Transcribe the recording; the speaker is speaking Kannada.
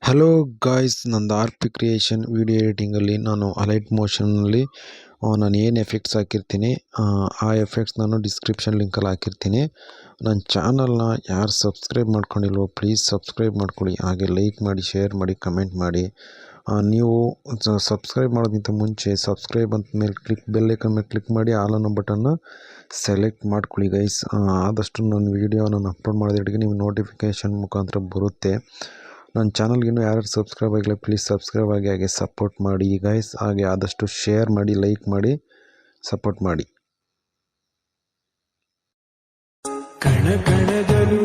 ಹಲೋ ಗಾಯ್ಸ್, ನಂದು ಆರ್ ಪಿ ಕ್ರಿಯೇಷನ್ ವಿಡಿಯೋ ಎಡಿಟಿಂಗಲ್ಲಿ ನಾನು ಅಲೈಟ್ ಮೋಷನ್ನಲ್ಲಿ ನಾನು ಏನು ಎಫೆಕ್ಟ್ಸ್ ಹಾಕಿರ್ತೀನಿ ಆ ಎಫೆಕ್ಟ್ಸ್ ನಾನು ಡಿಸ್ಕ್ರಿಪ್ಷನ್ ಲಿಂಕಲ್ಲಿ ಹಾಕಿರ್ತೀನಿ. ನನ್ನ ಚಾನಲ್ನ ಯಾರು ಸಬ್ಸ್ಕ್ರೈಬ್ ಮಾಡ್ಕೊಂಡಿಲ್ವೋ ಪ್ಲೀಸ್ ಸಬ್ಸ್ಕ್ರೈಬ್ ಮಾಡ್ಕೊಳ್ಳಿ. ಹಾಗೆ ಲೈಕ್ ಮಾಡಿ, ಶೇರ್ ಮಾಡಿ, ಕಮೆಂಟ್ ಮಾಡಿ. ನೀವು ಸಬ್ಸ್ಕ್ರೈಬ್ ಮಾಡೋದಕ್ಕಿಂತ ಮುಂಚೆ ಸಬ್ಸ್ಕ್ರೈಬ್ ಅಂತ ಮೇಲೆ ಬೆಲ್ ಐಕನ್ ಮೇಲೆ ಕ್ಲಿಕ್ ಮಾಡಿ ಆಲ್ ಅನ್ನೋ ಬಟನ್ನ ಸೆಲೆಕ್ಟ್ ಮಾಡ್ಕೊಳ್ಳಿ ಗೈಸ್. ಆದಷ್ಟು ನನ್ನ ವೀಡಿಯೋ ನಾನು ಅಪ್ಲೋಡ್ ಮಾಡೋದಕ್ಕೆ ನಿಮ್ಗೆ ನೋಟಿಫಿಕೇಷನ್ ಮುಖಾಂತರ ಬರುತ್ತೆ. ನನ್ನ ಚಾನಲ್ಗೆ ಇನ್ನೂ ಯಾರು ಸಬ್ಸ್ಕ್ರೈಬ್ ಆಗಿಲ್ಲ ಪ್ಲೀಸ್ ಸಬ್ಸ್ಕ್ರೈಬ್ ಆಗಿ, ಹಾಗೆ ಸಪೋರ್ಟ್ ಮಾಡಿ ಗೈಸ್. ಹಾಗೆ ಆದಷ್ಟು ಶೇರ್ ಮಾಡಿ, ಲೈಕ್ ಮಾಡಿ, ಸಪೋರ್ಟ್ ಮಾಡಿ. ಕಣ ಕಣದಲು